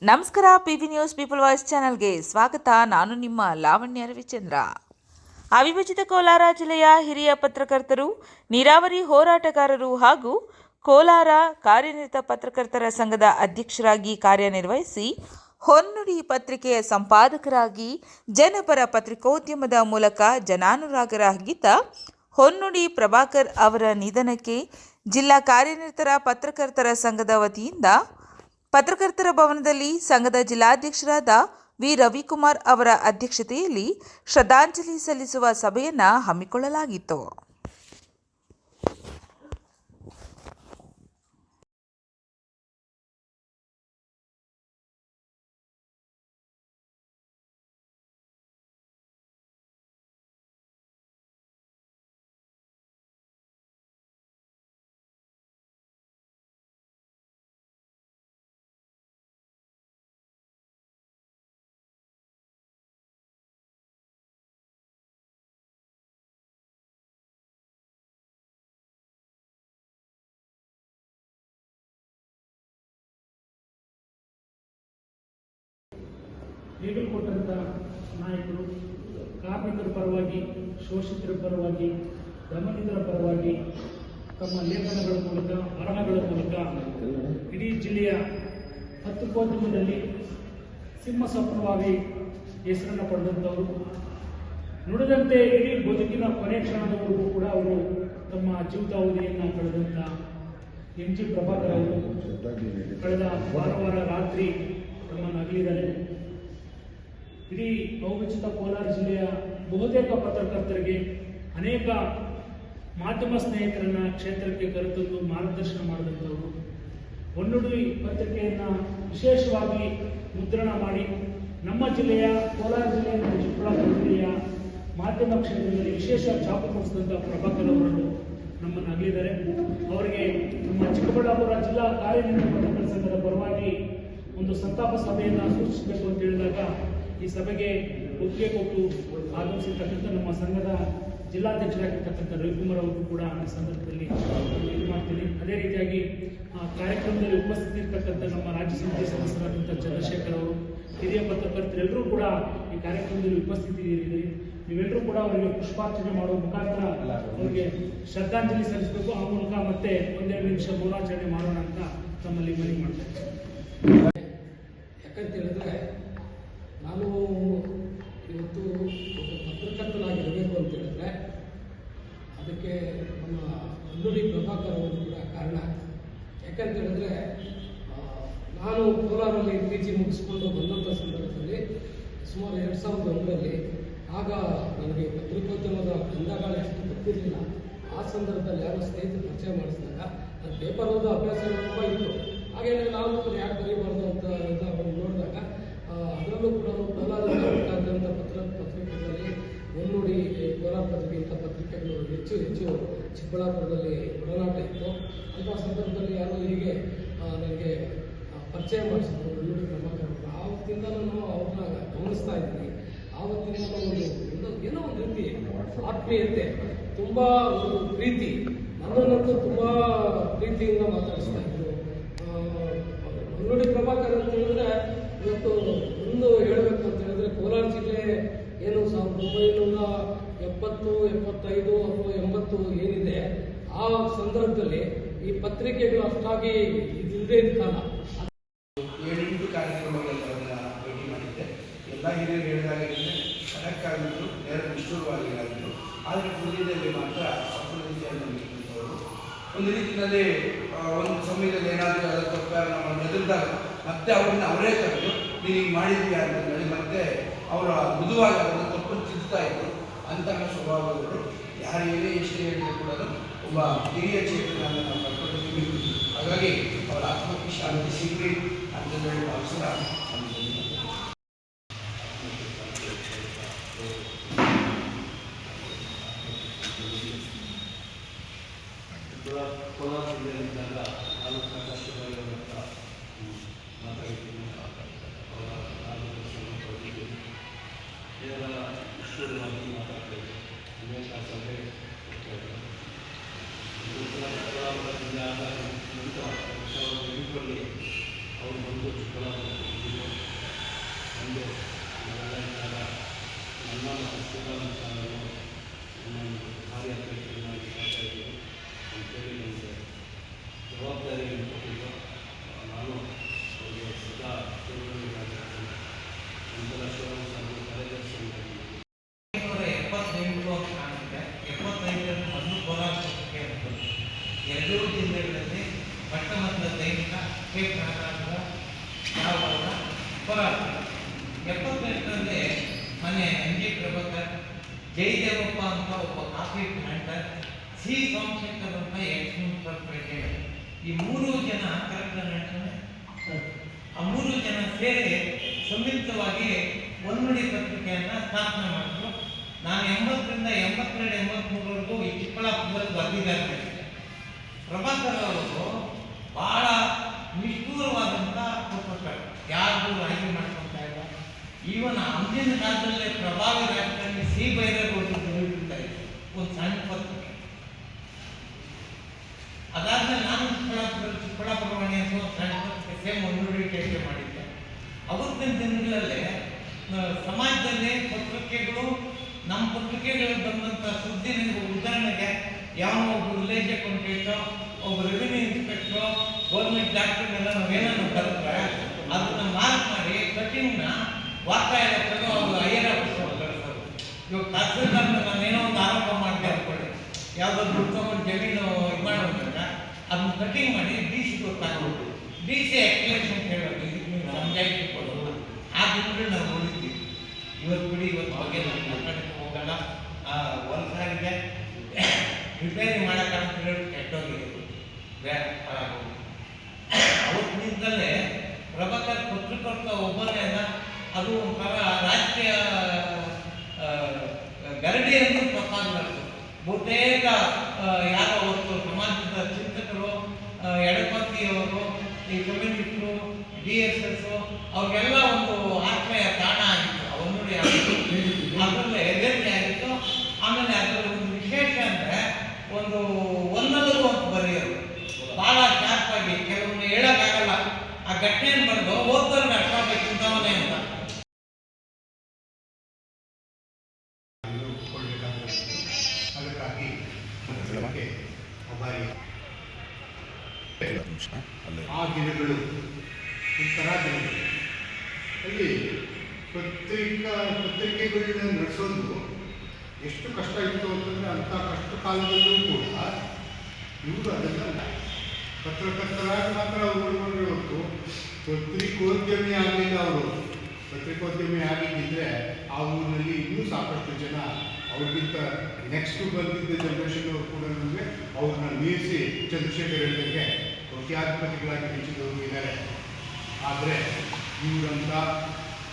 ನಮಸ್ಕಾರ. PV news people voice ಚಾನೆಲ್ಗೆ ಸ್ವಾಗತ. ನಾನು ನಿಮ್ಮ ಲಾವಣ್ಯ ರವಿಚಂದ್ರ. ಅವಿಭಜಿತ ಕೋಲಾರ ಜಿಲ್ಲೆಯ ಹಿರಿಯ ಪತ್ರಕರ್ತರು, ನೀರಾವರಿ ಹೋರಾಟಗಾರರು ಹಾಗೂ ಕೋಲಾರ ಕಾರ್ಯನಿರತ ಪತ್ರಕರ್ತರ ಸಂಘದ ಅಧ್ಯಕ್ಷರಾಗಿ ಕಾರ್ಯನಿರ್ವಹಿಸಿ ಹೊನ್ನುಡಿ ಪತ್ರಿಕೆಯ ಸಂಪಾದಕರಾಗಿ ಜನಪರ ಪತ್ರಿಕೋದ್ಯಮದ ಮೂಲಕ ಜನಾನುರಾಗರಾಗಿದ್ದ ಹೊನ್ನುಡಿ ಪ್ರಭಾಕರ್ ಅವರ ನಿಧನಕ್ಕೆ ಜಿಲ್ಲಾ ಕಾರ್ಯನಿರತರ ಪತ್ರಕರ್ತರ ಸಂಘದ ವತಿಯಿಂದ ಪತ್ರಕರ್ತರ ಭವನದಲ್ಲಿ ಸಂಘದ ಜಿಲ್ಲಾಧ್ಯಕ್ಷರಾದ ವಿ ರವಿಕುಮಾರ್ ಅವರ ಅಧ್ಯಕ್ಷತೆಯಲ್ಲಿ ಶ್ರದ್ಧಾಂಜಲಿ ಸಲ್ಲಿಸುವ ಸಭೆಯನ್ನು ಹಮ್ಮಿಕೊಳ್ಳಲಾಗಿತ್ತು. ಲೀಗಲ್ ಕೊಟ್ಟಂಥ ನಾಯಕರು ಕಾರ್ಮಿಕರ ಪರವಾಗಿ, ಶೋಷಿತರ ಪರವಾಗಿ, ದಮನಿತರ ಪರವಾಗಿ ತಮ್ಮ ಲೇಖನಗಳ ಮೂಲಕ, ಬರಹಗಳ ಮೂಲಕ ಇಡೀ ಜಿಲ್ಲೆಯ ಪತ್ರಿಕೋದ್ಯಮದಲ್ಲಿ ಸಿಂಹಸಪ್ರವಾಗಿ ಹೆಸರನ್ನು ಪಡೆದಂಥವರು. ನುಡಿದಂತೆ ಇಡೀ ಬದುಕಿನ ಕೊನೆ ಕ್ಷಣದವರೆಗೂ ಕೂಡ ಅವರು ತಮ್ಮ ಜೀವಿತಾವಧಿಯನ್ನು ಕಳೆದಂಥ ಎಂ ಜಿ ಪ್ರಭಾಕರ್ ಅವರು ಕಳೆದ ಭಾನುವಾರ ರಾತ್ರಿ ತಮ್ಮನ್ನು ಅಗಲಿದ್ದಾರೆ. ಇಡೀ ಅವಿಭಜಿತ ಕೋಲಾರ ಜಿಲ್ಲೆಯ ಬಹುತೇಕ ಪತ್ರಕರ್ತರಿಗೆ, ಅನೇಕ ಮಾಧ್ಯಮ ಸ್ನೇಹಿತರನ್ನ ಕ್ಷೇತ್ರಕ್ಕೆ ಕರೆತಂದು ಮಾರ್ಗದರ್ಶನ ಮಾಡಿದಂಥವರು. ಹೊನ್ನುಡಿ ಪತ್ರಿಕೆಯನ್ನು ವಿಶೇಷವಾಗಿ ಮುದ್ರಣ ಮಾಡಿ ನಮ್ಮ ಜಿಲ್ಲೆಯ ಕೋಲಾರ ಜಿಲ್ಲೆಯ ಮತ್ತು ಚಿಕ್ಕಬಳ್ಳಾಪುರ ಜಿಲ್ಲೆಯ ಮಾಧ್ಯಮ ಕ್ಷೇತ್ರದಲ್ಲಿ ವಿಶೇಷ ಛಾಪು ಮೂಡಿಸಿದಂಥ ಪ್ರಭಾಕರ್ ಅವರನ್ನು ನಮ್ಮನ್ನು ಅಗಲಿದ್ದಾರೆ. ಅವರಿಗೆ ನಮ್ಮ ಚಿಕ್ಕಬಳ್ಳಾಪುರ ಜಿಲ್ಲಾ ಕಾರ್ಯನಿರತ ಪತ್ರಕರ್ತರ ಸಂಘದ ಪರವಾಗಿ ಒಂದು ಸಂತಾಪ ಸಭೆಯನ್ನು ಸೂಚಿಸಬೇಕು ಅಂತ ಹೇಳಿದಾಗ ಈ ಸಭೆಗೆ ಒಪ್ಪಿಗೆ ಕೊಟ್ಟು ಆಗಮಿಸಿರ್ತಕ್ಕಂಥ ನಮ್ಮ ಸಂಘದ ಜಿಲ್ಲಾಧ್ಯಕ್ಷರಾಗಿರ್ತಕ್ಕಂಥ ರವಿಕುಮಾರ್ ಅವರು ಕೂಡ ಈ ಸಂದರ್ಭದಲ್ಲಿ ಇದು ಮಾಡ್ತೀನಿ. ಅದೇ ರೀತಿಯಾಗಿ ಕಾರ್ಯಕ್ರಮದಲ್ಲಿ ಉಪಸ್ಥಿತಿ ಇರ್ತಕ್ಕಂಥ ನಮ್ಮ ರಾಜ್ಯ ಸಮಿತಿ ಸದಸ್ಯರಾದಂಥ ಚಂದ್ರಶೇಖರ್ ಅವರು, ಹಿರಿಯ ಪತ್ರಕರ್ತರೆಲ್ಲರೂ ಕೂಡ ಈ ಕಾರ್ಯಕ್ರಮದಲ್ಲಿ ಉಪಸ್ಥಿತಿ ಇರಿದೆ. ನೀವೆಲ್ಲರೂ ಕೂಡ ಅವರಿಗೆ ಪುಷ್ಪಾರ್ಚನೆ ಮಾಡುವ ಮುಖಾಂತರ ಅವರಿಗೆ ಶ್ರದ್ಧಾಂಜಲಿ ಸಲ್ಲಿಸಬೇಕು. ಆ ಮೂಲಕ ಮತ್ತೆ ಒಂದೆರಡು ನಿಮಿಷ ಮೌನಾಚರಣೆ ಮಾಡೋಣ ಅಂತ ತಮ್ಮಲ್ಲಿ ಮನವಿ ಮಾಡ್ತೇನೆ. ಯಾಕಂತ ಹೇಳಿದ್ರೆ ನಾನು ಇವತ್ತು ಪತ್ರಕರ್ತನಾಗಿರಬೇಕು ಅಂತ ಹೇಳಿದ್ರೆ ಅದಕ್ಕೆ ನಮ್ಮ ಹೊನ್ನುಡಿ ಪ್ರಭಾಕರ್ ಅವರು ಕೂಡ ಕಾರಣ. ಯಾಕಂತ ಹೇಳಿದ್ರೆ ನಾನು ಕೋಲಾರಲ್ಲಿ PG ಮುಗಿಸ್ಕೊಂಡು ಬಂದಂಥ ಸಂದರ್ಭದಲ್ಲಿ ಸುಮಾರು 2001ರಲ್ಲಿ ಆಗ ನನಗೆ ಪತ್ರಿಕೋದ್ಯಮದ ಗಂಧಗಾಲ ಎಷ್ಟು ಗೊತ್ತಿರಲಿಲ್ಲ. ಆ ಸಂದರ್ಭದಲ್ಲಿ ಯಾರೋ ಸ್ನೇಹಿತರು ಪರಿಚಯ ಮಾಡಿಸಿದಾಗ ನಾನು ಪೇಪರ್ ಓದೋ ಅಭ್ಯಾಸ ತುಂಬ ಇತ್ತು. ಹಾಗೇನೆ ನಾವು ಯಾಕೆ ಬರೀಬಾರ್ದು ಅಂತ ನೋಡಿದಾಗ ಅದರಲ್ಲೂ ಕೂಡ ಕೋಲಾರದಂಥ ಪತ್ರಿಕೆಗಳಲ್ಲಿ ಹೊನ್ನುಡಿ, ಕೋಲಾರ ಪತ್ರಿಕೆ ಇಂಥ ಪತ್ರಿಕೆಗಳು ಹೆಚ್ಚು ಚಿಕ್ಕಬಳ್ಳಾಪುರದಲ್ಲಿ ಒಡನಾಟ ಇತ್ತು. ಅಂಥ ಸಂದರ್ಭದಲ್ಲಿ ಯಾರೋ ಹೀಗೆ ನನಗೆ ಪರಿಚಯ ಮಾಡಿಸಿದ್ರು ಹೊನ್ನುಡಿ ಪ್ರಭಾಕರ್ ಅವರು. ಆವತ್ತಿಂದ ನಾನು ಅವ್ರನ್ನ ಗಮನಿಸ್ತಾ ಇದ್ದೀನಿ. ಆವತ್ತಿಂದ ಏನೋ ಒಂದು ರೀತಿ ಆತ್ಮೀಯತೆ, ತುಂಬ ಒಂದು ಪ್ರೀತಿ, ನನ್ನನ್ನಂತೂ ತುಂಬ ಪ್ರೀತಿಯಿಂದ ಮಾತಾಡಿಸ್ತಾ ಇದ್ರು. ಹೊನ್ನುಡಿ ಪ್ರಭಾಕರ್ ಅಂತ ಹೇಳಿದ್ರೆ ಇವತ್ತು ಒಂದು ಹೇಳಬೇಕು ಅಂತ ಹೇಳಿದ್ರೆ ಕೋಲಾರ ಜಿಲ್ಲೆ ಏನು 1970, 75 ಅಥವಾ 80 ಏನಿದೆ ಆ ಸಂದರ್ಭದಲ್ಲಿ ಈ ಪತ್ರಿಕೆಗಳು ಅಷ್ಟಾಗಿ ಇದಿಲ್ಲದೆ ಇದ್ದ ಕಾಲ 7-8 ಕಾರ್ಯಕ್ರಮಗಳನ್ನ ಭೇಟಿ ಮಾಡಿದ್ದೆ. ಎಲ್ಲ ಹಿರಿಯರು ಹೇಳಿದಾಗಿದ್ದರೆ ಕಣಕ್ಕಾಗಿದ್ರು, ನೇರ ನಿಷ್ಠುರವಾಗಿರಾಗಿದ್ರು. ಆದರೆ ಕುಂದಿನಲ್ಲಿ ಮಾತ್ರ ಅಪರಿಚಿತರು ಒಂದು ರೀತಿಯಲ್ಲಿ ಒಂದು ಸಮಯದಲ್ಲಿ ಏನಾದರೂ ಅದರ ತಪ್ಪಾಗ ನಾವು ಎದುರಿದಾಗ ಮತ್ತೆ ಅವ್ರನ್ನ ಅವರೇ ಕರೆದು ನೀನು ಹಿಂಗೆ ಮಾಡಿದ್ಯಾ ಅಂತ ಹೇಳಿ ಮತ್ತೆ ಅವರ ಮೃದುವಾಗಿ ಅದನ್ನು ತಪ್ಪನ್ನು ತಿದ್ದುತ್ತಾ ಇದ್ರು. ಅಂತಹ ಸ್ವಭಾವದವರು ಯಾರು ಏನೇ ಎಷ್ಟೇ ಹೇಳಿದ್ರು ಕೂಡ ಒಬ್ಬ ಹಿರಿಯ ಚೇತನವನ್ನು ನಾವು ಕರ್ಕೊಂಡಿದ್ದೀವಿ. ಹಾಗಾಗಿ ಅವರ ಆತ್ಮಕ್ಕೆ ಶಾಂತಿ ಸಿಗಲಿ ಅಂತ ಹೇಳಿ ಅವಸರ ಕೋಲಾರ ಜಿಲ್ಲೆಯಲ್ಲಿದ್ದಾಗ ನಾನು ಸಾಕಷ್ಟು ಬರೆಯುವಂಥ ಮಾತಾಡಿದ್ದೀನಿ. ಅವರ ಮಾರ್ಗದರ್ಶನ ಪಡೆದಿದ್ದೀನಿ. ಕೇವಲ ವಿಶ್ವವಾಗಿ ಮಾತಾಡ್ತಾ ಇದ್ದೆ. ಅನೇಕ ಸಭೆ ಕೋಲಾರ ಜಿಲ್ಲೆ ಆದ ನಂತರ 2008ರಲ್ಲಿ ಅವರು ಬಂದು ಚಿಕ್ಕಬಳ್ಳಾಪುರ ಮುಂದೆ ನಾವೆಲ್ಲ ಇದ್ದಾಗ ನನ್ನ ಮತ್ತು ಶ್ರೀರಾಮ್ ಸಾರನ್ನು ನಮ್ಮನ್ನು ಕಾರ್ಯಾಧ್ಯಕ್ಷರನ್ನಾಗಿ ಮಾಡ್ತಾಯಿದ್ದೀವಿ ಅಂತೇಳಿ ನನಗೆ ಜವಾಬ್ದಾರಿಯನ್ನು ಕೊಟ್ಟಿದ್ದು ನಾನು ಅವರಿಗೆ ಸದಾ ತಿಳುವಳಿಕೆಯಾಗಿರ್ತೇನೆ. ನಂತರ ಶ್ರೀರಾಮ್ ಸಾರನ್ನು ಕಾರ್ಯದರ್ಶಿಯಾಗಿದ್ದೀನಿ. 78 ಅಂತ ಕಾಣುತ್ತೆ. 75ರಲ್ಲಿ ಮೊದಲು ಕೋಲಾರ ಪತ್ರಿಕೆ ಬಂತು. ಎರಡೂ ಜಿಲ್ಲೆಗಳಲ್ಲಿ ಮೊಟ್ಟಮೊದಲ ದೈನಿಕ ಕೆ ಕರ್ನಾಟಕದ ಯಾವಾಗ ಕೋಲಾರ. 78ರಲ್ಲಿ ಮನೆ NG ಪ್ರಭಾಕರ್, ಜಯದೇವಪ್ಪ ಅಂತ ಒಬ್ಬ ಕಾಫಿ ಪ್ಲಾಂಟರ್, ಸಿ ಸೋಮಶೇಖರ್ ಅಂತ ಎಕ್ಸ್-ಮುನ್ಸಿಪಲ್ ಪ್ರೆಸಿಡೆಂಟ್, ಈ 3 ಜನ ಕರೆಕ್ಟ್ ಹೇಳ್ತಾನೆ. ಆ 3 ಜನ ಸೇರಿ ಸಂಯುಕ್ತವಾಗಿ ಒನ್ನುಡಿ ಪತ್ರಿಕೆಯನ್ನು ಸ್ಥಾಪನೆ ಮಾಡಿದ್ರು. ನಾನು 80ರಿಂದ 82, 83ವರೆಗೂ ಈ ಚಿಕ್ಕಬಳ್ಳಾಪುರದಲ್ಲಿ ವರದಿಗಾರ. ಪ್ರಭಾಕರ್ ಅವರು ಬಹಳ ನಿಷ್ಠೂರವಾದಂಥ ಪತ್ರಕರ್ತರು, ಯಾರಿಗೂ ರಾಜಿ ಮಾಡ್ಕೊತಾ ಇಲ್ಲ. ಈವನ್ ಅಂದಿನ ಕಾಲದಲ್ಲೇ ಪ್ರಭಾವಿ ರಾಜಕಾರಣಿ ಸಿ ಬೈರೇಗೌಡರು ಬರೆದಿರ್ತಾರೆ ಒಂದು ಸಣ್ಣ ಪತ್ರಿಕೆ. ಅದಾದ್ಮೇಲೆ ನಾನು ಚಿಕ್ಕಬಳ್ಳಾಪುರವಾಣಿ ಅಂತ ಒಂದು ಸಣ್ಣ ಪತ್ರಿಕೆ ಸೇಮ್ ಒನ್ನುಡಿ ಕೆಲಸ ಮಾಡಿದ್ದೆ. ಅವತ್ತಿನ ದಿನಗಳಲ್ಲೇ ಸಮಾಜದಲ್ಲಿ ಪತ್ರಿಕೆಗಳು, ನಮ್ಮ ಪತ್ರಿಕೆಗಳಲ್ಲಿ ಬಂದಂಥ ಸುದ್ದಿ, ನಿಮಗೆ ಉದಾಹರಣೆಗೆ ಯಾವ ಒಬ್ಬ ವಿಲೇಜ್ ಅಕೌಂಟೆಂಟು, ಒಬ್ಬ ರೆವಿನ್ಯೂ ಇನ್ಸ್ಪೆಕ್ಟ್ರು, ಗೌರ್ಮೆಂಟ್ ಡಾಕ್ಟರ್ನೆಲ್ಲ ನಾವೇನೋ ಬರೆದ್ರೆ ಅದನ್ನು ಮಾರ್ಕ್ ಮಾಡಿ ಕಟಿಂಗ್ನ ವಾರ್ತಾ ಇಲಾಖೆಗೆ ಅವರು ಹೈಯರ್ ಆಫೀಸರ್ ಕಳಿಸೋರು. ಇವಾಗ ತಹಸೀಲ್ದಾರ್ನ ನಾನೇನೋ ಒಂದು ಆರೋಪ ಮಾಡಿದೆ ಅಂದ್ಕೊಳ್ಳಿ, ಯಾವುದಾದ್ರು ದುಡ್ಡು ತಗೊಂಡು ಜಮೀನು ಇದು ಮಾಡೋದಾಗ ಅದನ್ನ ಕಟಿಂಗ್ ಮಾಡಿ DC ಗೊತ್ತಾಗೋದು. DC ಎಕ್ಸ್ಪ್ಲೇಷನ್ ಕೇಳೋದು, ಇದಕ್ಕೆ ನೀವು ಸಮಜಾಯಿತಿ ಕೊಡೋದು. ಆ ದಿನಗಳು ನಾವು ನೋಡಿದ್ದೀವಿ. ಇವತ್ತು ಬಿಡಿ, ಇವತ್ತು ಬಗ್ಗೆ ನಾವು ಮಾತಾಡಕ್ಕೆ ಹೋಗಲ್ಲ. ಹೊಲಸಾಗಿದೆ, ರಿಪೇರಿ ಮಾಡೋಕ್ಕಾಗ್ತಿರೋ ಕೆಟ್ಟೋಗಿದೆ, ಹಾಳಾಗೋದು. ಅವತ್ತಿನಿಂದಲೇ ಪ್ರಭಾಕರ್ ಪತ್ರಕರ್ತ ಒಬ್ಬನೇ ಅಲ್ಲ, ಅದು ಒಂಥರ ರಾಜಕೀಯ ಗರಡಿಯನ್ನು ಗೊತ್ತಾಗಲಾರ್ದು. ಬಹುತೇಕ ಯಾರೋ ಅವತ್ತು ಸಮಾಜದ ಚಿಂತಕರು, ಎಡಪಂಥೀಯವರು, ಈ ಕಮ್ಯುನಿಸ್ಟರು, DSS ಅವ್ರಿಗೆಲ್ಲ ಒಂದು ಆಶ್ರಯ ತಾಣ ಆಗಿತ್ತು. ಒನ್ನುಡಿ ಆಗಿತ್ತು, ಅದರಲ್ಲೇ ಎದುರಿಕೆ ಆಗಿತ್ತು. ಆಮೇಲೆ ಅದರ ಒಂದು ವಿಶೇಷ ಅಂದರೆ ಒಂದು ಒಂದಲ್ಲೂ ಅಂತ ಬರೆಯೋದು, ಭಾಳ ಶಾರ್ಪಾಗಿ. ಕೆಲವೊಮ್ಮೆ ಹೇಳೋಕ್ಕಾಗಲ್ಲ, ಆ ಘಟನೆಯನ್ನು ಬರೆದು ಓದೋರ್ಗೆ ಅರ್ಥ ಆಗಬೇಕಿಂತವನೇ ಅಂತ. ಅದಕ್ಕಾಗಿ ಅಭಾರಿ. ಆ ದಿನಗಳು ಒಂಥರ ದಿನಗಳು. ಅಲ್ಲಿ ಪತ್ರಿಕೆಗಳನ್ನ ನಡೆಸೋದು ಎಷ್ಟು ಕಷ್ಟ ಇತ್ತು ಅಂತಂದರೆ, ಅಂಥ ಕಷ್ಟ ಕಾಲದಲ್ಲೂ ಕೂಡ ಇವರು ಅದನ್ನು ಪತ್ರಕರ್ತರಾಗಿ ಮಾತ್ರ ಅವರು ಉಳ್ಕೊಂಡ್ರೆ ಹೊರತು ಪತ್ರಿಕೋದ್ಯಮಿ ಆಗಲಿಲ್ಲ. ಅವರು ಪತ್ರಿಕೋದ್ಯಮಿ ಆಗಿದ್ದರೆ ಆ ಊರಿನಲ್ಲಿ ಇನ್ನೂ ಸಾಕಷ್ಟು ಜನ ಅವ್ರಿಗಿಂತ ನೆಕ್ಸ್ಟ್ ಬಂದಿದ್ದ ಜನರೇಷನ್ ಅವರು ಕೂಡ ನಮಗೆ ಅವ್ರನ್ನ ಮೀರಿಸಿ ಚಂದ್ರಶೇಖರ್ ಹೇಳಿದಂಗೆ ಕೋಟ್ಯಾಧಿಪತಿಗಳಾಗಿ ಹೆಚ್ಚಿದವರು ಇದ್ದಾರೆ. ಆದರೆ ಇವರಂಥ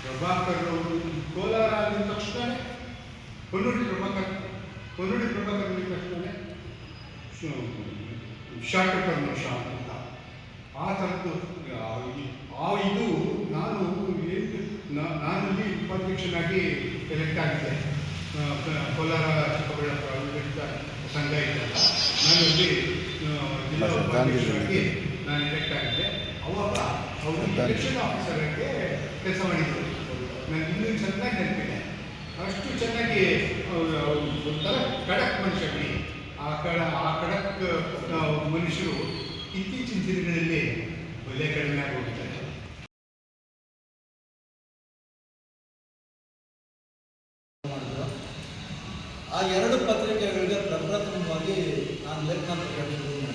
ಪ್ರಭಾಕರ್ ಅವರು ಕೋಲಾರ ಅಂದ ತಕ್ಷಣವೇ ಹೊನ್ನುಡಿ ಪ್ರಭಾಕರ್ ಅಂದ ತಕ್ಷಣವೇ ಶಾರ್ಟ್ ಟರ್ಮ್ ಶಾರ್ಟ್ ಅಂತ ಆ ಥರದ್ದು ಇದು ನಾನಲ್ಲಿ ಉಪಾಧ್ಯಕ್ಷನಾಗಿ ಎಲೆಕ್ಟ್ ಆಗಿದ್ದೆ. ಕೋಲಾರ ಚಿಕ್ಕಬಳ್ಳಾಪುರ ಆಡಳಿತ ಸಂಘ ಇದ್ದಲ್ಲ, ನಾನಲ್ಲಿ ಜಿಲ್ಲಾ ಉಪಾಧ್ಯಕ್ಷರಾಗಿ ನಾನು ಎಲೆಕ್ಟ್ ಆಗಿದ್ದೆ. ಅವಾಗ ಅವರು ಎಲೆಕ್ಷನ್ ಆಫೀಸರ್ ಆಗಿ ಕೆಲಸ ಮಾಡಿದ್ರು. ನನಗೆ ಇನ್ನೂ ಚೆನ್ನಾಗಿ ನೆನಪಿದೆ. ಅಷ್ಟು ಚೆನ್ನಾಗಿ ಒಂಥರ ಖಡಕ್ ಮನುಷ್ಯ ಬಿಡಿ. ಆ ಖಡಕ್ ಮನುಷ್ಯರು ಇತ್ತೀಚಿನ ದಿನಗಳಲ್ಲಿ ಒಳ್ಳೆ ಕಡಿಮೆ ಆಗೋಗಿದ್ದಾರೆ. ಆ 2 ಪತ್ರಿಕೆಗಳಿಗೆ ಪ್ರಪ್ರಥಮವಾಗಿ ನಾನು ಲೇಖನ ಪ್ರಕಟಿಸಿದೆ.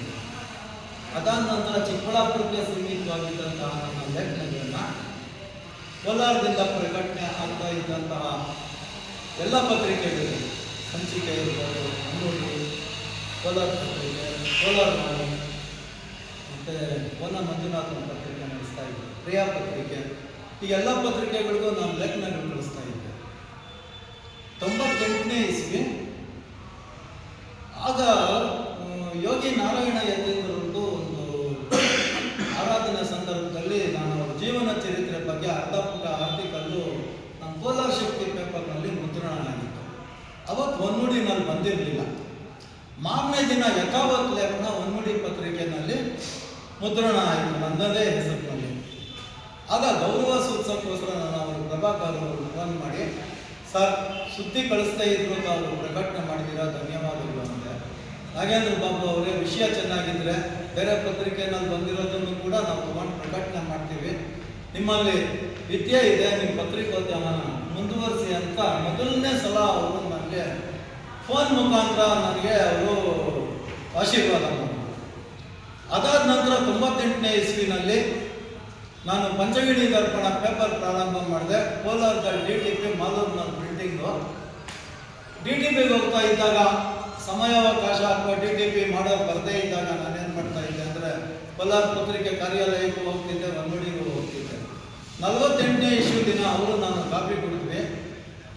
ಅದಾದ ನಂತರ ಚಿಕ್ಕಬಳ್ಳಾಪುರಕ್ಕೆ ಸೀಮಿತವಾಗಿದ್ದಂತಹ ನನ್ನ ಲೇಖನಗಳನ್ನು ಕೋಲಾರದಿಂದ ಪ್ರಕಟಣೆ ಆಗ್ತಾ ಇದ್ದಂತಹ ಎಲ್ಲ ಪತ್ರಿಕೆಗಳು, ಸಂಚಿಕೆ ಇರ್ಬೋದು, ಅಂಗಡಿ, ಕೋಲಾರ ಪತ್ರಿಕೆ, ಕೋಲಾರ ವಾಣಿ, ಮತ್ತು ಕೋನ ಮಂಜುನಾಥನ ಪತ್ರಿಕೆ ನಡೆಸ್ತಾ ಇದ್ದೆ, ಪ್ರಿಯಾ ಪತ್ರಿಕೆ, ಈ ಎಲ್ಲ ಪತ್ರಿಕೆಗಳಿಗೂ ನಾನು ಲೇಖನಗಳು ಕಳಿಸ್ತಾ ಇದ್ದೆ. 98ನೇ ಇಸ್ವಿ ಆಗ ಯೋಗಿ ನಾರಾಯಣ ಯತೀಂದ್ರರದ್ದು ಒಂದು ಆರಾಧನೆ ಸಂದರ್ಭದಲ್ಲಿ ನಾನು ಅವರ ಜೀವನ ಚರಿತ್ರೆ ಬಗ್ಗೆ ಅರ್ಧ ಪುಟ ಆರ್ಟಿಕಲ್ಲು ನಮ್ಮ ಕೋಲಾರ ಶಕ್ತಿ ಪೇಪರ್ನಲ್ಲಿ ಮುದ್ರಣ ಆಗಿತ್ತು. ಅವತ್ತು ಒನ್ನುಡಿನಲ್ಲಿ ಬಂದಿರಲಿಲ್ಲ. ಮಾರನೇ ದಿನ ಯಥಾವತ್ ಲೇಖನ ಒನ್ನುಡಿ ಪತ್ರಿಕೆಯಲ್ಲಿ ಮುದ್ರಣ ಆಯಿತು, ನನ್ನದೇ ಹೆಸರಿನಲ್ಲಿ. ಆಗ ಗೌರವ ಸೂಚಿಸೋಕ್ಕೋಸ್ಕರ ನಾನು ಅವರು ಪ್ರಭಾಕರ್ ಅವರು ಫೋನ್ ಮಾಡಿ, ಸರ್ ಸುದ್ದಿ ಕಳಿಸ್ತಾ ಇದ್ರು, ತಾವು ಪ್ರಕಟಣೆ ಮಾಡಿದ್ದೀರಾ, ಧನ್ಯವಾದಗಳು ಅಂದೆ. ನಾಗೇಂದ್ರ ಬಾಬು ಅವರೇ, ವಿಷಯ ಚೆನ್ನಾಗಿದ್ದರೆ ಬೇರೆ ಪತ್ರಿಕೆಯಲ್ಲಿ ಬಂದಿರೋದನ್ನು ಕೂಡ ನಾವು ತಗೊಂಡು ಪ್ರಕಟಣೆ ಮಾಡ್ತೀವಿ, ನಿಮ್ಮಲ್ಲಿ ವಿದ್ಯೆ ಇದೆ, ನಿಮ್ಮ ಪತ್ರಿಕೋದ್ಯಮನ ಮುಂದುವರಿಸಿ ಅಂತ ಮೊದಲನೇ ಸಲ ಅವರು ನನಗೆ ಫೋನ್ ಮುಖಾಂತರ ನನಗೆ ಅವರು ಆಶೀರ್ವಾದ ಮಾಡಿದ್ರು. ಅದಾದ ನಂತರ 98ನೇ ಇಸ್ವಿನಲ್ಲಿ ನಾನು ಪಂಚಗಿಣಿ ದರ್ಪಣ ಪೇಪರ್ ಪ್ರಾರಂಭ ಮಾಡಿದೆ. ಕೋಲಾರದ DTP ಮಾಲೂರಿನ ಬಿಲ್ಡಿಂಗು. DTPಗೆ ಹೋಗ್ತಾ ಇದ್ದಾಗ ಸಮಯಾವಕಾಶ ಅಥವಾ DTP ಮಾಡೋರು ಬರದೇ ಇದ್ದಾಗ ನಾನೇನು ಮಾಡ್ತಾ ಇದ್ದೆ ಅಂದರೆ ಕೋಲಾರ ಪತ್ರಿಕೆ ಕಾರ್ಯಾಲಯಕ್ಕೂ ಹೋಗ್ತಿದ್ದೆ, ಅಂಗಡಿಗೂ ಹೋಗ್ತಿದ್ದೆ. 48ನೇ ಇಶ್ಯೂ ದಿನ ಅವರು ನಾನು ಕಾಪಿ ಕೊಡಿದ್ವಿ.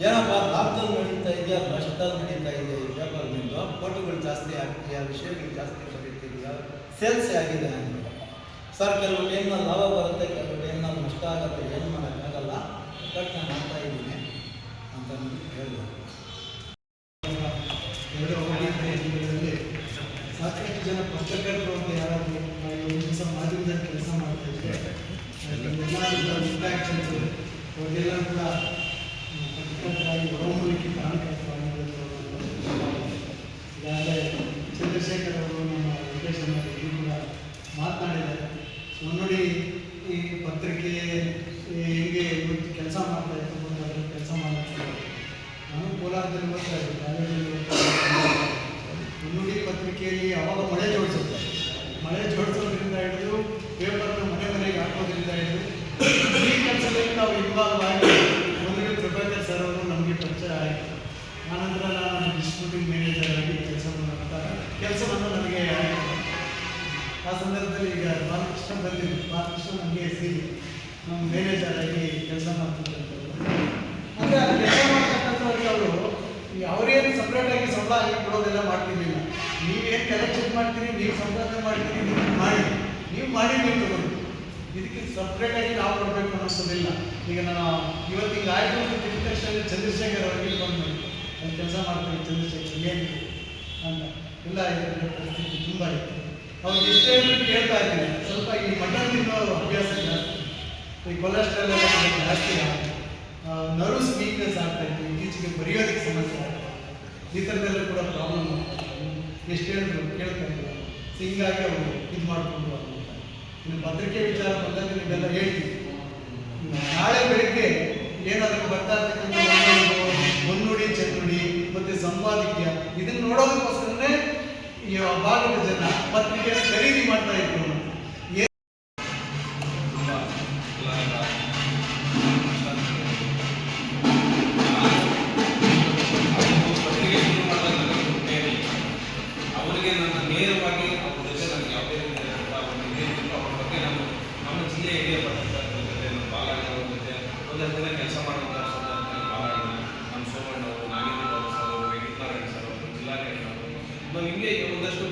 ಏನಪ್ಪ, ಲಾಭದಲ್ಲಿ ನಡೀತಾ ಇದೆಯಾ, ನಷ್ಟದಲ್ಲಿ ನಡೀತಾ ಇದೆ ಈ ಪೇಪರ್ ನಿಂದು, ಫೋಟೋಗಳು ಜಾಸ್ತಿ ಆಗ್ತೀಯಾ, ವಿಷಯಗಳು ಜಾಸ್ತಿ ಬರೀತಿದೆಯಾ, ಸೇಲ್ಸ್ ಆಗಿದೆ ಅಂದರೆ, ಸರ್ ಕೆಲವು ಟೈಮ್ನಲ್ಲಿ ಲಾಭ ಬರುತ್ತೆ, ಕೆಲವು ಟೈಮ್ನಲ್ಲಿ ನಷ್ಟ ಆಗುತ್ತೆ, ಏನು ಮಾಡೋಕ್ಕಾಗಲ್ಲ, ಪ್ರಕಟಣೆ ಮಾಡ್ತಾ ಇದ್ದೀನಿ ಅಂತ ಹೇಳಿದೆ. 2 ಸಾಕಷ್ಟು ಜನ ಪತ್ರಕರ್ತರು ಅಂತ ಯಾರಾದರೂ ಒಂದು ದಿವಸ ಮಾಧ್ಯಮದಲ್ಲಿ ಕೆಲಸ ಮಾಡ್ತಾ ಇದ್ದರೆ ಇಂಟ್ರಾಕ್ಷನ್ಸ್ ಅವರಿಗೆಲ್ಲ ಕೂಡ ಪತ್ರಕರ್ತರಾಗಿ ಹೊರಮೂಲಿಕೆ ಕಾರಣಕರ್ತರಾಗಿದ್ದಾರೆ. ಈಗಾಗಲೇ ಚಂದ್ರಶೇಖರ್ ಅವರು ನಮ್ಮ ನಿರ್ದೇಶನದಲ್ಲಿ ಕೂಡ ಮಾತನಾಡಿದ್ದಾರೆ. ನೋಡಿ, ಈ ಪತ್ರಿಕೆ ಹೇಗೆ ಇವತ್ತು ಕೆಲಸ ಮಾಡ್ತಾ ಇತ್ತು ಅಂತ ಅದರ ಕೆಲಸ ಮಾಡಬೇಕು. ನಾನು ಕೋಲಾರದಲ್ಲಿ ಓದ್ತಾ ಇದ್ದೆ, ಕಾಲೇಜಲ್ಲಿ ಓದ್ತಾ ಇದ್ದೆ. ಮುನ್ನುಡಿ ಪತ್ರಿಕೆಯಲ್ಲಿ ಅವಾಗ ಮಳೆ ಜೋಡಿಸೋದ್ರಿಂದ ಹಿಡಿದು ಪೇಪರ್ನ ಮನೆಗೆ ಹಾಕೋದ್ರಿಂದ ಹಿಡಿದು ಈ ಕೆಲಸದಲ್ಲಿ ನಾವು ಇನ್ವಾಲ್ವ್ ಆಗಿ ಮುನ್ನುಡಿ ಪ್ರಭಾಕರ್ ಸರ್ ಅವರು ನಮಗೆ ಪರಿಚಯ ಆಯಿತು. ಆನಂತರ ನಾನು ಡಿಸ್ಟ್ರಿಬ್ಯೂಟಿಂಗ್ ಮ್ಯಾನೇಜರ್ ಆಗಿ ಕೆಲಸವನ್ನು ನನಗೆ ಆಯಿತು. ಆ ಸಂದರ್ಭದಲ್ಲಿ ಈಗ ಬಾಲಕೃಷ್ಣ ಬಂದಿದ್ದು, ಬಾಲಕೃಷ್ಣ ನನಗೆ ಸೇರಿ ನಮ್ಮ ಮ್ಯಾನೇಜರ್ ಆಗಿ ಕೆಲಸ ಮಾಡ್ತಿದ್ದಂಥದ್ದು. ಅಂದರೆ ಅದು ಕೆಲಸ ಮಾಡ್ತಕ್ಕಂಥವ್ರಿಗೆ ಅವರು ಅವರೇನು ಸಪ್ರೇಟಾಗಿ ಸಂಬಳ ಆಗಿ ಕೊಡೋದೆಲ್ಲ ಮಾಡ್ತಿರ್ಲಿಲ್ಲ. ನೀವೇನು ಕಲೆಕ್ಷನ್ ಮಾಡ್ತೀರಿ, ನೀವು ಸಂಪಾದನೆ ಮಾಡ್ತೀರಿ, ನೀವು ಮಾಡಿ ನೀವು ತಗೊಳ್ಳಿ, ಇದಕ್ಕೆ ಸಪ್ರೇಟಾಗಿ ನಾವು ಕೊಡಬೇಕು ಅನ್ನೋದಿಲ್ಲ. ಈಗ ನಾನು ಇವತ್ತಿಗೆ ಆಯಿತು ಅಂತ ತಿಂದ ತಕ್ಷಣ ಚಂದ್ರಶೇಖರ್ ಅವರಿಗೆ ಬಂದು ಅಲ್ಲಿ ಕೆಲಸ ಮಾಡ್ತೀನಿ, ಚಂದ್ರಶೇಖರ್ ಏನು ಅಂತ ಎಲ್ಲ ಇದರ ಪರಿಸ್ಥಿತಿ ತುಂಬ ಇತ್ತು. ಅವ್ರಿಗೆ ಎಷ್ಟೇ ಕೇಳ್ತಾ ಇದ್ದೀನಿ, ಸ್ವಲ್ಪ ಈ ಮಟನ್ ತಿನ್ನೋ ಅಭ್ಯಾಸ ಜಾಸ್ತಿ, ಈ ಕೊಲೆಸ್ಟ್ರಾಲ್ ಎಲ್ಲ ಜಾಸ್ತಿ ಆಗುತ್ತೆ, ನರ್ವ್ಸ್ ವೀಕ್ನೆಸ್ ಆಗ್ತಾಯಿತ್ತು, ಇತ್ತೀಚೆಗೆ ಬರೆಯೋದಕ್ಕೆ ಸಮಸ್ಯೆ ಆಗ್ತಾಯಿತ್ತು, ಈ ಥರದಲ್ಲೂ ಕೂಡ ಪ್ರಾಬ್ಲಮ್ ಆಗ್ತಾಯಿತ್ತು. ಎಷ್ಟು ಹೇಳಿದ್ರು ಕೇಳ್ತಾ ಇಲ್ಲ. ಹಿಂಗಾಗಿ ಅವರು ಇದು ಮಾಡಿಕೊಂಡು ಹೋಗ್ತಾರೆ. ಇನ್ನು ಪತ್ರಿಕೆ ವಿಚಾರ ಬಂದಾಗ ನೀವೆಲ್ಲ ಹೇಳ್ತೀವಿ. ನಾಳೆ ಬೆಳಿಗ್ಗೆ ಏನಾದರೂ ಬರ್ತಾ ಇರ್ತಕ್ಕಂಥ ಮುನ್ನುಡಿ, ಚೆನ್ನುಡಿ ಮತ್ತು ಸಂಪಾದಕೀಯ ಇದನ್ನು ನೋಡೋದಕ್ಕೋಸ್ಕರನೇ ಈ ಭಾಗದ ಜನ ಪತ್ರಿಕೆ ಖರೀದಿ ಮಾಡ್ತಾ ಇದ್ರು. ಅವರಿಗೆ ನನ್ನ ನೇರವಾಗಿ ಅವ್ರ ಜೊತೆ ನನಗೆ ಯಾವುದೇ ಅವ್ರ ಬಗ್ಗೆ ನಾನು ನಮ್ಮ ಜಿಲ್ಲೆಯ ಹಿರಿಯ ಪತ್ರಕರ್ತರ ಜೊತೆ, ನಮ್ಮ ಬಾಲಣ್ಣ ಅವ್ರ ಜೊತೆ ಒಂದಷ್ಟು ದಿನ ಕೆಲಸ ಮಾಡುವಂಥ ಸಂದರ್ಭದಲ್ಲಿ ಬಾಲಣ್ಣ, ನಮ್ಮ ಸೋಮಣ್ಣ ಅವರು, ನಾಗೇಂದ್ರ ಬಾಬು ಸರ್ ಅವರು, ವೆಂಕಟನಾರಾಯಣ ಸರ್ ಅವರು, ಜಿಲ್ಲಾಧಿಕಾರಿ ಅವರು, ನಾವು ಹಿಂಗೆ ಒಂದಷ್ಟು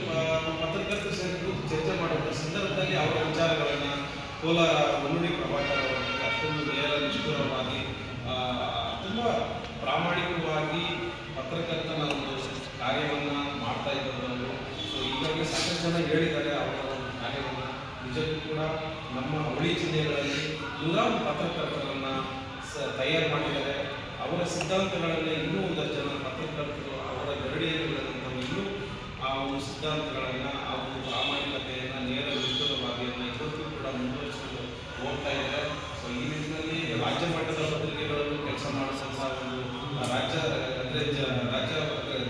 ಪತ್ರಕರ್ತರು ಸೇರಿದು ಚರ್ಚೆ ಮಾಡುವಂಥ ಸಂದರ್ಭದಲ್ಲಿ ಅವರ ವಿಚಾರಗಳನ್ನು ಕೋಲಾರ ಮುನ್ನುಡಿ ಪ್ರಭಾಕರ್ ಅವರ ಬಗ್ಗೆ ಅಷ್ಟೊಂದು ನೇರ ನಿಷ್ಠುರವಾಗಿ ತುಂಬ ಪ್ರಾಮಾಣಿಕವಾಗಿ ಪತ್ರಕರ್ತನ ಒಂದು ಕಾರ್ಯವನ್ನು ಮಾಡ್ತಾ ಇದ್ದವರು. ಸೊ ಈಗಾಗಲೇ ಸಾಕಷ್ಟು ಜನ ಹೇಳಿದ್ದಾರೆ ಅವರ ಒಂದು ಕಾರ್ಯವನ್ನು. ನಿಜಕ್ಕೂ ಕೂಡ ನಮ್ಮ ಅವಳಿ ಜಿಲ್ಲೆಗಳಲ್ಲಿ ನೂರಾರು ಪತ್ರಕರ್ತರನ್ನು ತಯಾರು ಮಾಡಿದ್ದಾರೆ. ಅವರ ಸಿದ್ಧಾಂತಗಳನ್ನೇ ಇನ್ನೂ ಒಂದಷ್ಟು ಜನ ಪತ್ರಕರ್ತರು ಅವರ ಗರಡಿಯಲ್ಲಿ ಬೆಳೆದಂಥವು ಇನ್ನೂ ಆ ಒಂದು ಸಿದ್ಧಾಂತಗಳನ್ನು, ಆ ಒಂದು ಪ್ರಾಮಾಣಿಕತೆಯನ್ನು, ನೇರ ವಿಸ್ತೃತವಾದಿಯನ್ನು ಇವತ್ತು ಕೂಡ ಮುಂದುವರಿಸಿಕೊಂಡು ಹೋಗ್ತಾ ಇದ್ದಾರೆ. ಸೊ ಈ ನಿಟ್ಟಿನಲ್ಲಿ ರಾಜ್ಯ ಮಟ್ಟದ ಪತ್ರಿಕೆಗಳನ್ನು ಕೆಲಸ ಮಾಡಿಸುವಂಥ ಒಂದು ರಾಜ್ಯ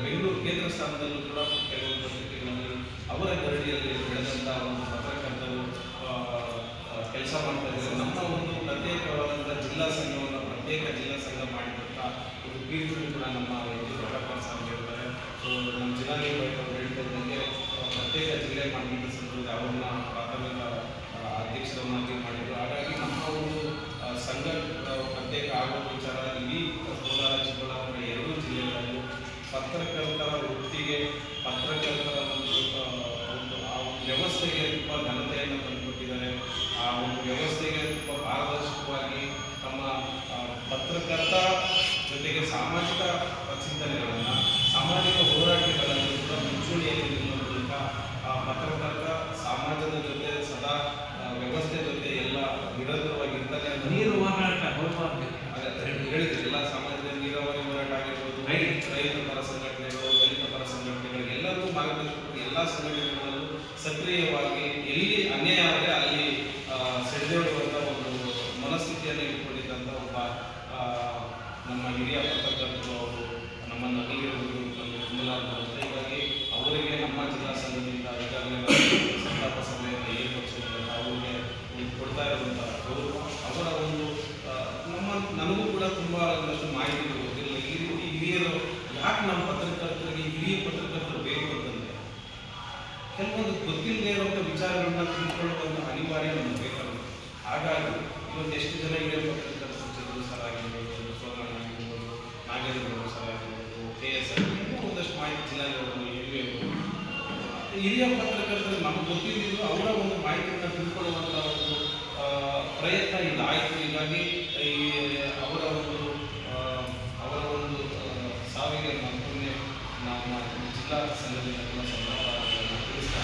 ಬೆಂಗಳೂರು ಕೇಂದ್ರ ಸ್ಥಾನದಲ್ಲೂ ಕೂಡ ಕೆಲವೊಂದು ಪತ್ರಿಕೆಗಳಲ್ಲಿ ಅವರ ಗರಡಿಯಲ್ಲಿ ಬೆಳೆದಂಥ ಒಂದು ಪತ್ರಕರ್ತರು ಕೆಲಸ ಮಾಡ್ತಾ ಇದ್ದಾರೆ. ನಮ್ಮ ಒಂದು ಪ್ರತ್ಯೇಕವಾದಂಥ ಜಿಲ್ಲಾ ಸಂಘವನ್ನು ಪ್ರತ್ಯೇಕ ಜಿಲ್ಲಾ ಸಂಘ ಮಾಡಿದಂಥ ಒಂದು ಕೀರ್ತಿಯೂ ಕೂಡ ನಮ್ಮ ಪ್ರಭಾಕರ್ ಸರ್ ಹೇಳ್ತಾರೆ. ಸೊ ನಮ್ಮ ಜಿಲ್ಲಾಧಿಕಾರಿ ಅವರು ಹೇಳಿದಂಗೆ ಪ್ರತ್ಯೇಕ ಜಿಲ್ಲೆ ಮಾಡಿದ ಸಂದರ್ಭದಲ್ಲಿ ಅವರನ್ನ ಪ್ರಾಥಮಿಕ ಅಧ್ಯಕ್ಷರನ್ನಾಗಿ ಮಾಡಿದರು. ಹಾಗಾಗಿ ನಮ್ಮ ಒಂದು ಸಂಘ ಪ್ರತ್ಯೇಕ ಆಗುವ ವಿಚಾರ ಇಡೀ ಕೋಲಾರ, ಚಿಕ್ಕಬಳ್ಳಾಪುರ ಎರಡೂ ಜಿಲ್ಲೆಗಳಲ್ಲಿ ಪತ್ರಕರ್ತರ ವೃತ್ತಿಗೆ, ಪತ್ರಕರ್ತರ ಒಂದು ಆ ಒಂದು ವ್ಯವಸ್ಥೆಗೆ ತುಂಬ ಘನತೆಯನ್ನು ತಂದುಕೊಟ್ಟಿದ್ದಾರೆ. ಆ ಒಂದು ವ್ಯವಸ್ಥೆಗೆ ತುಂಬ ಪಾರದರ್ಶಕವಾಗಿ ತಮ್ಮ ಪತ್ರಕರ್ತ ಜೊತೆಗೆ ಸಾಮಾಜಿಕ ಚಿಂತನೆಗಳನ್ನು, ಸಾಮಾಜಿಕ ಹೋರಾಟಗಳನ್ನು ಕೂಡ ಮುಂಚೂಣಿಯಲ್ಲಿ ನಿಲ್ಲುವ ಮೂಲಕ ಪತ್ರಕರ್ತ ಸಮಾಜದ ಜೊತೆ ಸದಾ ವ್ಯವಸ್ಥೆ ಜೊತೆ ಎಲ್ಲ ನಿರಂತರವಾಗಿರ್ತಾರೆ. ಮಟ್ಟದಲ್ಲಿ ಅದನ್ನು ನೀರು ಹೋರಾಟ ಹೋರಾಟ ಹೇಳಿದ್ರು. ಎಲ್ಲ ಸಮಾಜದಲ್ಲಿ ನೀರಾವರಿ ಹೋರಾಟ ಆಗಿರ್ಬೋದು, ರೈತರ ಪರ ಸಂಘಟನೆಗಳು, ದಲಿತ ಪರ ಸಂಘಟನೆಗಳು ಎಲ್ಲರಿಗೂ ಮಾರ್ಗದರ್ಶನ ಎಲ್ಲ ಸಂಘಟನೆಗಳಲ್ಲೂ ಸಕ್ರಿಯವಾಗಿ ಎಲ್ಲಿ ಅನ್ಯಾಯ ಆದರೆ ಅಲ್ಲಿ ಸೆಳೆದೇಳುವಂಥ ಒಂದು ಮನಸ್ಥಿತಿಯನ್ನು ಇಟ್ಕೊಂಡಿದ್ದಂಥ ಒಬ್ಬ ನಮ್ಮ ಹಿರಿಯ ಪತ್ರಕರ್ತರು ಅವರು ನಮ್ಮನ್ನು ಅಗಲಿರುವುದು ನಮಗೆ ತುಂಬಲಾರದು. ಹೀಗಾಗಿ ಅವರಿಗೆ ನಮ್ಮ ಜಿಲ್ಲಾ ಸಂಘದಿಂದ ಈಗಾಗಲೇ ಸಂತಾಪ ಸಭೆಯನ್ನು ಏರ್ಪಡಿಸುವಂಥ ಅವರಿಗೆ ಕೊಡ್ತಾ ಇರುವಂಥ ಗೌರವ, ಅವರ ಒಂದು ನನಗೂ ಕೂಡ ತುಂಬ ಒಂದಷ್ಟು ಮಾಹಿತಿಗಳು ಗೊತ್ತಿಲ್ಲ. ಈ ರೀತಿ ಹಿರಿಯರು ಯಾಕೆ ನಮ್ಮ ಪತ್ರಕರ್ತರಿಗೆ ಹಿರಿಯ ಪತ್ರಕರ್ತರು ಬೇಕು ಅಂತಂದರೆ ಕೆಲವೊಂದು ಗೊತ್ತಿಲ್ಲದೆ ಇರುವಂಥ ವಿಚಾರಗಳನ್ನ ತಿಳ್ಕೊಳ್ಳುವಂಥ ಅನಿವಾರ್ಯ ನಮಗೆ ಬೇಕಾಗುತ್ತೆ. ಹಾಗಾಗಿ ಇವತ್ತು ಎಷ್ಟು ಜನ ಹಿರಿಯ ಪತ್ರಕರ್ತರು, ಚಂದ್ರು ಸರ್ ಆಗಿರ್ಬೋದು, ಸೋಮಣ್ಣ ಆಗಿರ್ಬೋದು, ನಾಗೇಂದ್ರ ಸರ್ ಆಗಿರ್ಬೋದು, KS ಒಂದಷ್ಟು ಮಾಹಿತಿ ಜಿಲ್ಲಾಧಿಕಾರಿಗಳು ಹಿರಿಯ ಪತ್ರಕರ್ತರು ನಮಗೆ ಗೊತ್ತಿದ್ದು ಅವರ ಒಂದು ಮಾಹಿತಿಯನ್ನು ತಿಳ್ಕೊಳ್ಳುವಂಥ ಒಂದು ಪ್ರಯತ್ನ ಇಲ್ಲ ಆಯಿತು. ಹೀಗಾಗಿ ಅವರ ಒಂದು ಸಾವಿಗೆ ಮತ್ತೊಮ್ಮೆ ನಮ್ಮ ಜಿಲ್ಲಾ ಸಂಘದಿಂದ ಸಂದರ್ಭ ತಿಳಿಸ್ತಾ